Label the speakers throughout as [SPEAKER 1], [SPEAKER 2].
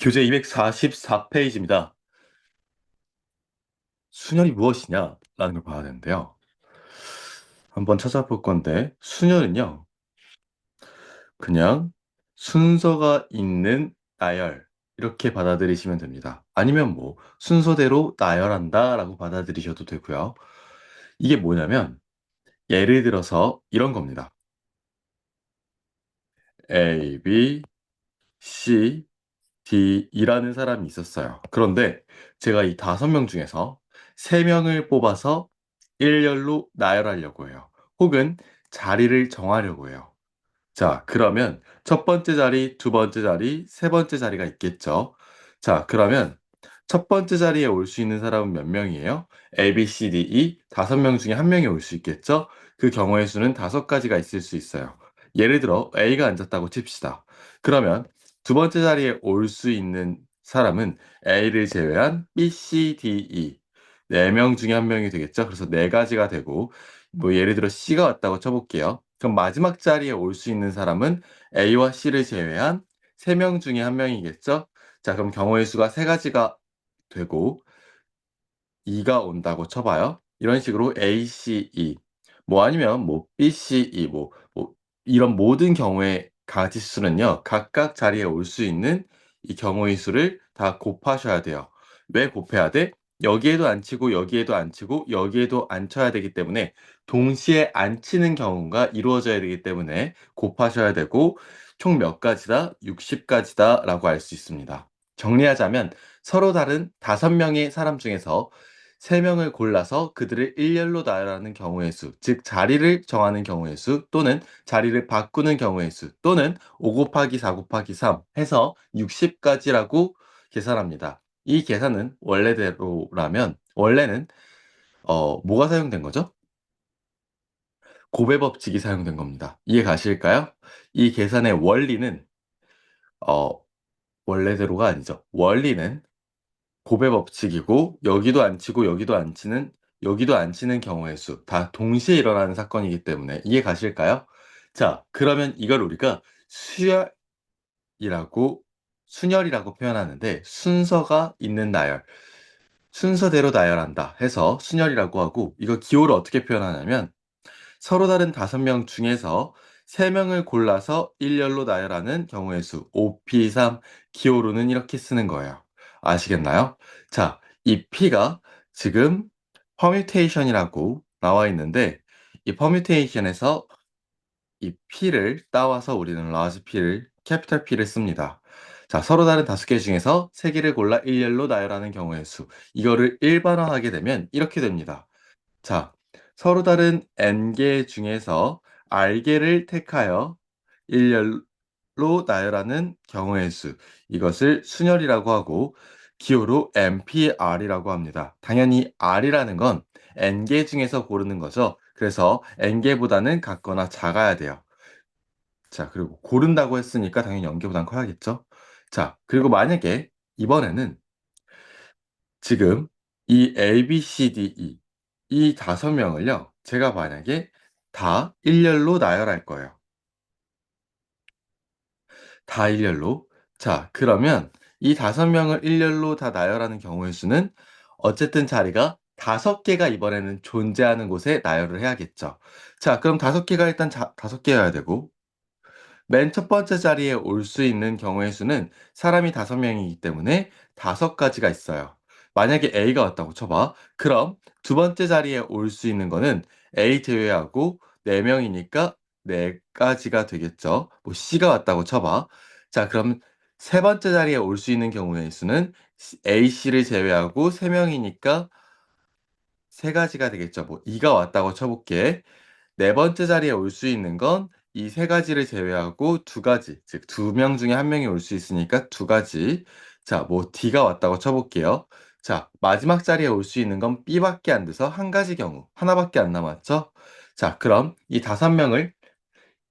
[SPEAKER 1] 교재 244페이지입니다. 순열이 무엇이냐? 라는 걸 봐야 되는데요. 한번 찾아볼 건데, 순열은요, 그냥 순서가 있는 나열, 이렇게 받아들이시면 됩니다. 아니면 뭐, 순서대로 나열한다 라고 받아들이셔도 되고요. 이게 뭐냐면, 예를 들어서 이런 겁니다. A, B, C, D이라는 사람이 있었어요. 그런데 제가 이 5명 중에서 3명을 뽑아서 일렬로 나열하려고 해요. 혹은 자리를 정하려고 해요. 자, 그러면 첫 번째 자리, 두 번째 자리, 세 번째 자리가 있겠죠. 자, 그러면 첫 번째 자리에 올 수 있는 사람은 몇 명이에요? A, B, C, D, E 5명 중에 한 명이 올 수 있겠죠? 그 경우의 수는 5가지가 있을 수 있어요. 예를 들어 A가 앉았다고 칩시다. 그러면 두 번째 자리에 올 수 있는 사람은 A를 제외한 B, C, D, E 4명 중에 한 명이 되겠죠? 그래서 4가지가 되고 뭐 예를 들어 C가 왔다고 쳐볼게요. 그럼 마지막 자리에 올 수 있는 사람은 A와 C를 제외한 3명 중에 한 명이겠죠? 자, 그럼 경우의 수가 3가지가 되고 2가 온다고 쳐봐요. 이런 식으로 A, C, E 뭐 아니면 뭐 B, C, E 뭐 이런 모든 경우의 가지수는요. 각각 자리에 올 수 있는 이 경우의 수를 다 곱하셔야 돼요. 왜 곱해야 돼? 여기에도 안 치고 여기에도 안 치고 여기에도 안 쳐야 되기 때문에 동시에 안 치는 경우가 이루어져야 되기 때문에 곱하셔야 되고 총 몇 가지다? 60가지다 라고 할 수 있습니다. 정리하자면 서로 다른 5명의 사람 중에서 3명을 골라서 그들을 일렬로 나열하는 경우의 수, 즉 자리를 정하는 경우의 수 또는 자리를 바꾸는 경우의 수 또는 5 곱하기 4 곱하기 3 해서 60가지라고 계산합니다. 이 계산은 원래대로라면 원래는 뭐가 사용된 거죠? 곱의 법칙이 사용된 겁니다. 이해 가실까요? 이 계산의 원리는 어, 원래대로가 아니죠. 원리는 곱의 법칙이고 여기도 안 치고 여기도 안 치는 경우의 수 다 동시에 일어나는 사건이기 때문에 이해 가실까요? 자, 그러면 이걸 우리가 수열이라고 순열이라고 표현하는데 순서가 있는 나열 순서대로 나열한다 해서 순열이라고 하고 이거 기호를 어떻게 표현하냐면 서로 다른 5명 중에서 3명을 골라서 일렬로 나열하는 경우의 수 5P3 기호로는 이렇게 쓰는 거예요. 아시겠나요? 자, 이 P가 지금 퍼뮤테이션이라고 나와 있는데 이 퍼뮤테이션에서 이 P를 따와서 우리는 large P를 capital P를 씁니다. 자, 서로 다른 5개 중에서 3개를 골라 일렬로 나열하는 경우의 수 이거를 일반화하게 되면 이렇게 됩니다. 자, 서로 다른 n개 중에서 r개를 택하여 일렬로 나열하는 경우의 수. 이것을 순열이라고 하고 기호로 NPR이라고 합니다. 당연히 R이라는 건 n개 중에서 고르는 거죠. 그래서 n개보다는 같거나 작아야 돼요. 자, 그리고 고른다고 했으니까 당연히 0개보단 커야겠죠. 자, 그리고 만약에 이번에는 지금 이 A, B, C, D, E 이 5명을요, 제가 만약에 다 일렬로 나열할 거예요. 다 일렬로. 자, 그러면 이 5명을 일렬로 다 나열하는 경우의 수는 어쨌든 자리가 5개가 이번에는 존재하는 곳에 나열을 해야겠죠. 자, 그럼 5개가 일단 5개여야 되고, 맨 첫 번째 자리에 올 수 있는 경우의 수는 사람이 5명이기 때문에 5가지가 있어요. 만약에 A가 왔다고 쳐봐. 그럼 두 번째 자리에 올 수 있는 거는 A 제외하고 4명이니까 4가지가 되겠죠. 뭐 C가 왔다고 쳐봐. 자, 그럼 세 번째 자리에 올 수 있는 경우의 수는 A, C를 제외하고 3명이니까 3가지가 되겠죠. 뭐 E가 왔다고 쳐볼게. 네 번째 자리에 올 수 있는 건 이 3가지를 제외하고 2가지, 즉 2명 중에 1명이 올 수 있으니까 2가지. 자, 뭐 D가 왔다고 쳐볼게요. 자, 마지막 자리에 올 수 있는 건 B밖에 안 돼서 한 가지 경우, 하나밖에 안 남았죠? 자, 그럼 이 5명을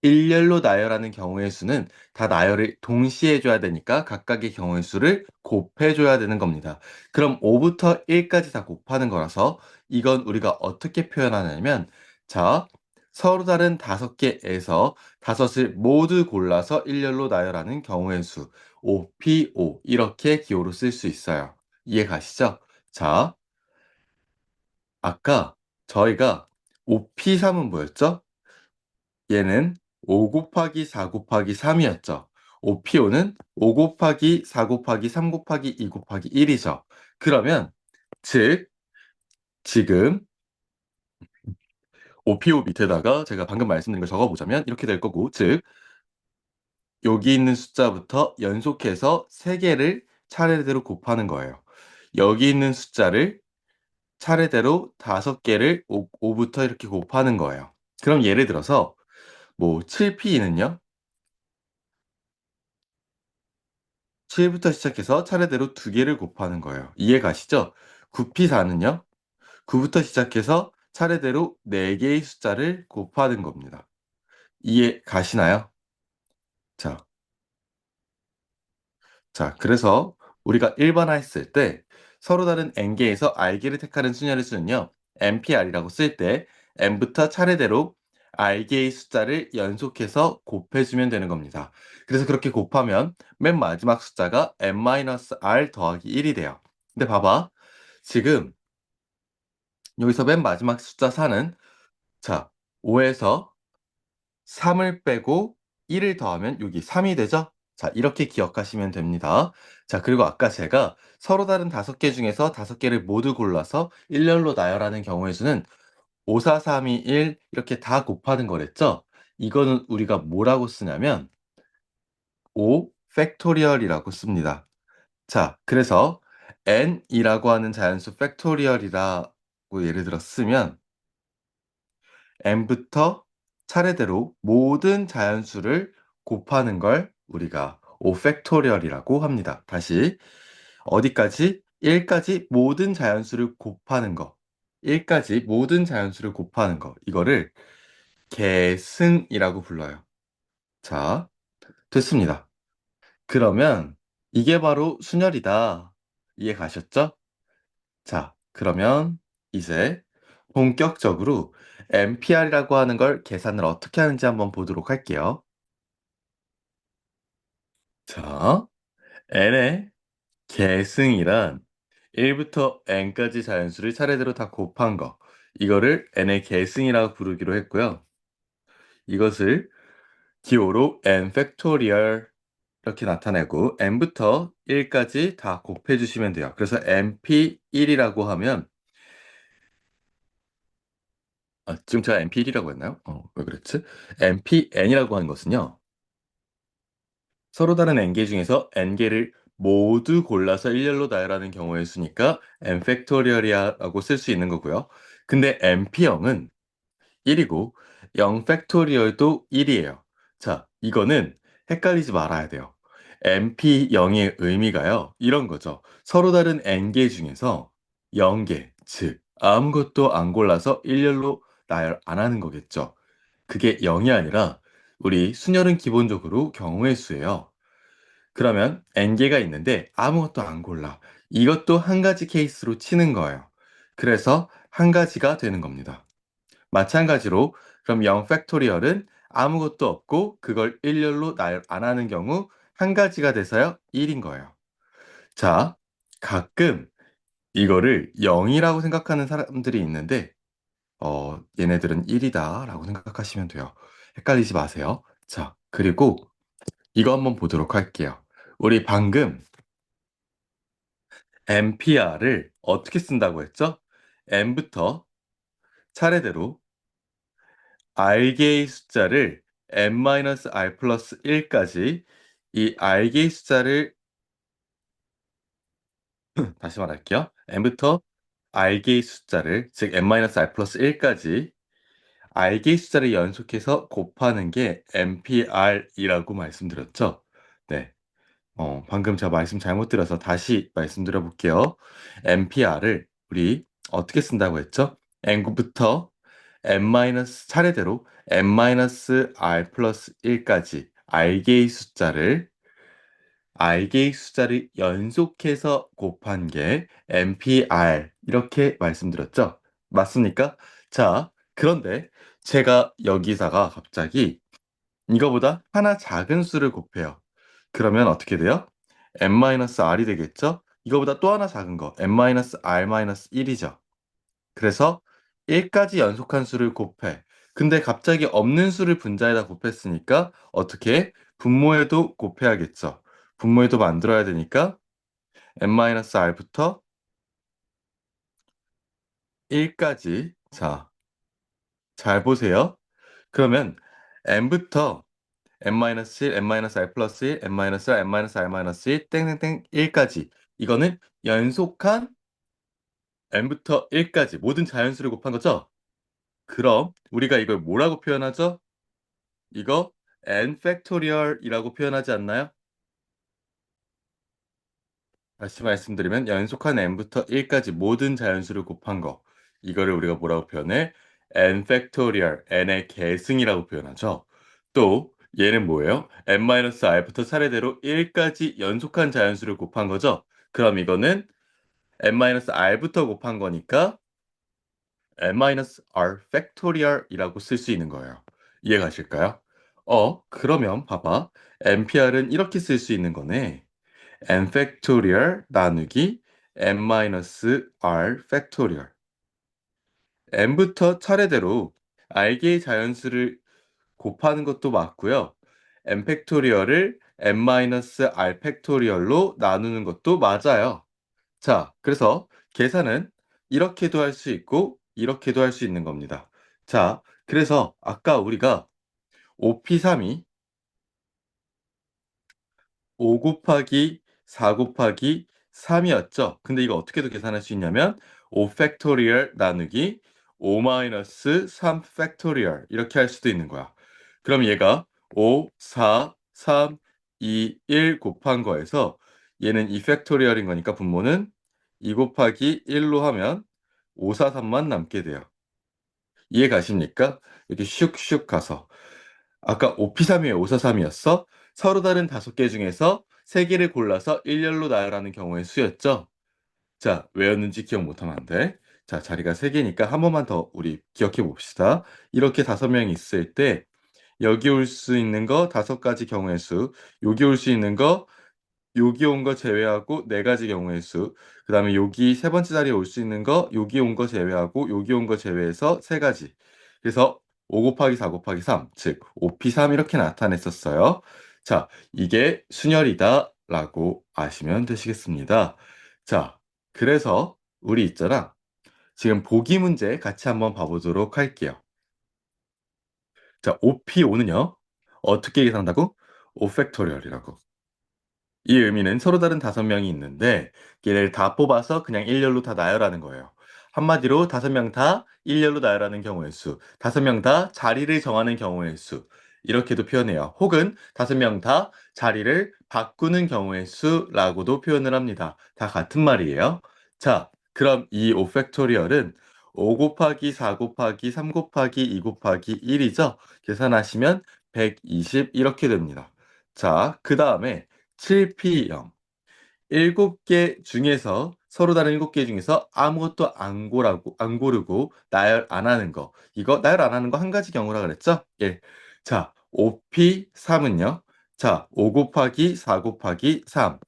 [SPEAKER 1] 일렬로 나열하는 경우의 수는 다 나열을 동시에 해줘야 되니까 각각의 경우의 수를 곱해줘야 되는 겁니다. 그럼 5부터 1까지 다 곱하는 거라서 이건 우리가 어떻게 표현하냐면 자, 서로 다른 5개에서 5을 모두 골라서 일렬로 나열하는 경우의 수 OPO 이렇게 기호로 쓸 수 있어요. 이해 가시죠? 자, 아까 저희가 OP3은 뭐였죠? 얘는 5 곱하기 4 곱하기 3이었죠. OPO는 5 곱하기 4 곱하기 3 곱하기 2 곱하기 1이죠. 그러면 즉 지금 OPO 밑에다가 제가 방금 말씀드린 걸 적어보자면 이렇게 될 거고, 즉 여기 있는 숫자부터 연속해서 3개를 차례대로 곱하는 거예요. 여기 있는 숫자를 차례대로 5개를 5부터 이렇게 곱하는 거예요. 그럼 예를 들어서 뭐 7P는요? 7부터 시작해서 차례대로 2개를 곱하는 거예요. 이해 가시죠? 9P4는요? 9부터 시작해서 차례대로 4개의 숫자를 곱하는 겁니다. 이해 가시나요? 자, 그래서 우리가 일반화했을 때 서로 다른 n개에서 r개를 택하는 순열의 수는요, npr이라고 쓸 때 n부터 차례대로 r개의 숫자를 연속해서 곱해주면 되는 겁니다. 그래서 그렇게 곱하면 맨 마지막 숫자가 n-r 더하기 1이 돼요. 근데 봐봐. 지금 여기서 맨 마지막 숫자 4는, 자, 5에서 3을 빼고 1을 더하면 여기 3이 되죠? 자, 이렇게 기억하시면 됩니다. 자, 그리고 아까 제가 서로 다른 5개 중에서 5개를 모두 골라서 일렬로 나열하는 경우의 수는 5, 4, 3, 2, 1 이렇게 다 곱하는 거랬죠? 이거는 우리가 뭐라고 쓰냐면 5 팩토리얼이라고 씁니다. 자, 그래서 n이라고 하는 자연수 팩토리얼이라고 예를 들어 쓰면 n부터 차례대로 모든 자연수를 곱하는 걸 우리가 5팩토리얼이라고 합니다. 다시 어디까지? 1까지 모든 자연수를 곱하는 거. 1까지 모든 자연수를 곱하는 거. 이거를 계승이라고 불러요. 자, 됐습니다. 그러면 이게 바로 순열이다. 이해 가셨죠? 자, 그러면 이제 본격적으로 NPR이라고 하는 걸 계산을 어떻게 하는지 한번 보도록 할게요. 자, n의 계승이란 1부터 n까지 자연수를 차례대로 다 곱한 거. 이거를 n의 계승이라고 부르기로 했고요. 이것을 기호로 n 팩토리얼 이렇게 나타내고 n부터 1까지 다 곱해 주시면 돼요. 그래서 np1이라고 하면, 지금 제가 np1이라고 했나요? 왜 그랬지? npn이라고 하는 것은요, 서로 다른 n개 중에서 n개를 모두 골라서 일렬로 나열하는 경우의 수니까 n 팩토리얼이라고 쓸 수 있는 거고요. 근데 np0은 1이고 0 팩토리얼도 1이에요. 자, 이거는 헷갈리지 말아야 돼요. np0의 의미가요, 이런 거죠. 서로 다른 n개 중에서 0개, 즉 아무것도 안 골라서 일렬로 나열 안 하는 거겠죠. 그게 0이 아니라 우리 순열은 기본적으로 경우의 수예요. 그러면 n개가 있는데 아무것도 안 골라. 이것도 한 가지 케이스로 치는 거예요. 그래서 한 가지가 되는 겁니다. 마찬가지로 그럼 0 팩토리얼은 아무것도 없고 그걸 일렬로 나열 안 하는 경우 한 가지가 돼서요 1인 거예요. 자, 가끔 이거를 0이라고 생각하는 사람들이 있는데 얘네들은 1이다 라고 생각하시면 돼요. 헷갈리지 마세요. 자, 그리고 이거 한번 보도록 할게요. 우리 방금 npr을 어떻게 쓴다고 했죠? n부터 차례대로 r개의 숫자를 n-r 플러스 1까지, 이 r개의 숫자를 다시 말할게요. n부터 r개의 숫자를, 즉 n-r 플러스 1까지 r개의 숫자를 연속해서 곱하는 게 npr이라고 말씀드렸죠. 네. 방금 제가 말씀 잘못 드려서 다시 말씀드려 볼게요. npr을 우리 어떻게 쓴다고 했죠? n부터 차례대로 n-r 플러스 1까지 r개의 숫자를 연속해서 곱한 게 npr 이렇게 말씀드렸죠? 맞습니까? 자, 그런데 제가 여기다가 갑자기 이거보다 하나 작은 수를 곱해요. 그러면 어떻게 돼요? n-r이 되겠죠? 이거보다 또 하나 작은 거, n-r-1이죠. 그래서 1까지 연속한 수를 곱해. 근데 갑자기 없는 수를 분자에다 곱했으니까 어떻게 해? 분모에도 곱해야겠죠. 분모에도 만들어야 되니까 n-r부터 1까지. 자, 잘 보세요. 그러면 n부터 n-1, n-r 플러스 1, n-r, n-r-1, 땡땡땡 1까지. 이거는 연속한 n부터 1까지 모든 자연수를 곱한 거죠? 그럼 우리가 이걸 뭐라고 표현하죠? 이거 n 팩토리얼이라고 표현하지 않나요? 다시 말씀드리면 연속한 n부터 1까지 모든 자연수를 곱한 거. 이거를 우리가 뭐라고 표현해? n 팩토리얼, n의 계승이라고 표현하죠. 또 얘는 뭐예요? n-r부터 차례대로 1까지 연속한 자연수를 곱한 거죠. 그럼 이거는 n-r부터 곱한 거니까 n-r 팩토리얼이라고 쓸 수 있는 거예요. 이해 가실까요? 그러면 봐봐. npr은 이렇게 쓸 수 있는 거네. n 팩토리얼 나누기 n-r 팩토리얼. n부터 차례대로 r개의 자연수를 곱하는 것도 맞고요. n 팩토리얼을 n-r 팩토리얼로 나누는 것도 맞아요. 자, 그래서 계산은 이렇게도 할 수 있고 이렇게도 할 수 있는 겁니다. 자, 그래서 아까 우리가 5p3이 5 곱하기 4 곱하기 3이었죠. 근데 이거 어떻게도 계산할 수 있냐면 5 팩토리얼 나누기 5 마이너스 3 팩토리얼 이렇게 할 수도 있는 거야. 그럼 얘가 5, 4, 3, 2, 1 곱한 거에서 얘는 2 팩토리얼인 거니까 분모는 2 곱하기 1로 하면 5, 4, 3만 남게 돼요. 이해 가십니까? 이렇게 슉슉 가서. 아까 5P3이에요? 543이었어? 서로 다른 5개 중에서 3개를 골라서 일렬로 나열하는 경우의 수였죠? 자, 외웠는지 기억 못하면 안 돼. 자, 자리가 3개니까 한 번만 더 우리 기억해 봅시다. 이렇게 5명이 있을 때 여기 올 수 있는 거 5가지 경우의 수, 여기 올 수 있는 거 여기 온 거 제외하고 네 가지 경우의 수. 그다음에 여기 세 번째 자리에 올 수 있는 거 여기 온 거 제외하고 여기 온 거 제외해서 세 가지. 그래서 5 곱하기 4 곱하기 3, 즉 5p3 이렇게 나타냈었어요. 자, 이게 순열이다라고 아시면 되시겠습니다. 자, 그래서 우리 있잖아. 지금 보기 문제 같이 한번 봐보도록 할게요. 자, 5p5는요. 어떻게 계산한다고? 5 팩토리얼이라고. 이 의미는 서로 다른 5명이 있는데 얘를 다 뽑아서 그냥 일렬로 다 나열하는 거예요. 한마디로 5명 다 일렬로 나열하는 경우의 수, 5명 다 자리를 정하는 경우의 수, 이렇게도 표현해요. 혹은 5명 다 자리를 바꾸는 경우의 수라고도 표현을 합니다. 다 같은 말이에요. 자, 그럼 이 5팩토리얼은 5 곱하기 4 곱하기 3 곱하기 2 곱하기 1이죠? 계산하시면 120 이렇게 됩니다. 자, 그 다음에 7P0. 7개 중에서 서로 다른 7개 중에서 아무것도 안 고르고 나열 안 하는 거. 이거 나열 안 하는 거 한 가지 경우라 그랬죠? 예. 자, 5P3은요. 자, 5 곱하기 4 곱하기 3.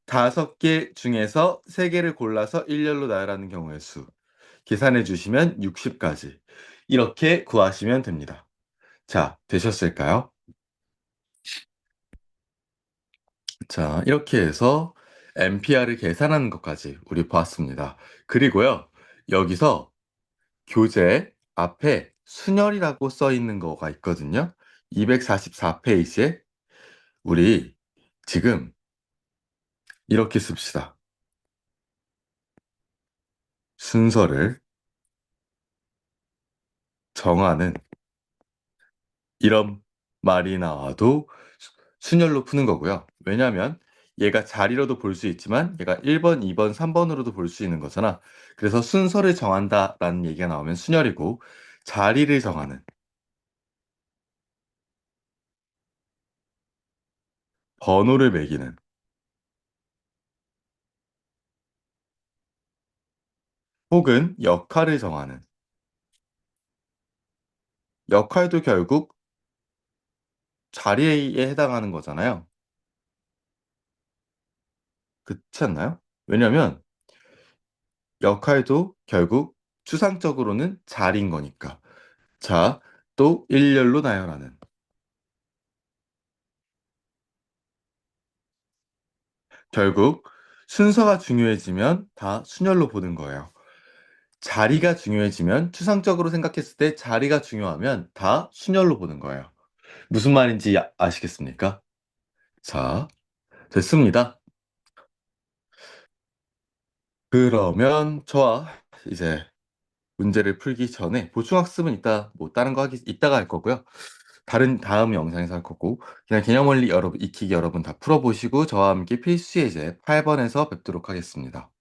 [SPEAKER 1] 5개 중에서 3개를 골라서 일렬로 나열하는 경우의 수. 계산해 주시면 60까지. 이렇게 구하시면 됩니다. 자, 되셨을까요? 자, 이렇게 해서 NPR을 계산하는 것까지 우리 보았습니다. 그리고요, 여기서 교재 앞에 순열이라고 써 있는 거가 있거든요. 244페이지에 우리 지금 이렇게 씁시다. 순서를 정하는 이런 말이 나와도 순열로 푸는 거고요. 왜냐하면 얘가 자리로도 볼 수 있지만 얘가 1번, 2번, 3번으로도 볼 수 있는 거잖아. 그래서 순서를 정한다라는 얘기가 나오면 순열이고 자리를 정하는 번호를 매기는 혹은 역할을 정하는 역할도 결국 자리에 해당하는 거잖아요. 그렇지 않나요? 왜냐면 역할도 결국 추상적으로는 잘인 거니까. 자, 또 일렬로 나열하는. 결국 순서가 중요해지면 다 순열로 보는 거예요. 자리가 중요해지면 추상적으로 생각했을 때 자리가 중요하면 다 순열로 보는 거예요. 무슨 말인지 아시겠습니까? 자, 됐습니다. 그러면 저와 이제 문제를 풀기 전에 보충학습은 이따 뭐 다른 거 하기 이따가 할 거고요. 다음 영상에서 할 거고 그냥 개념 원리 여러분 익히기 여러분 다 풀어보시고 저와 함께 필수 예제 8번에서 뵙도록 하겠습니다.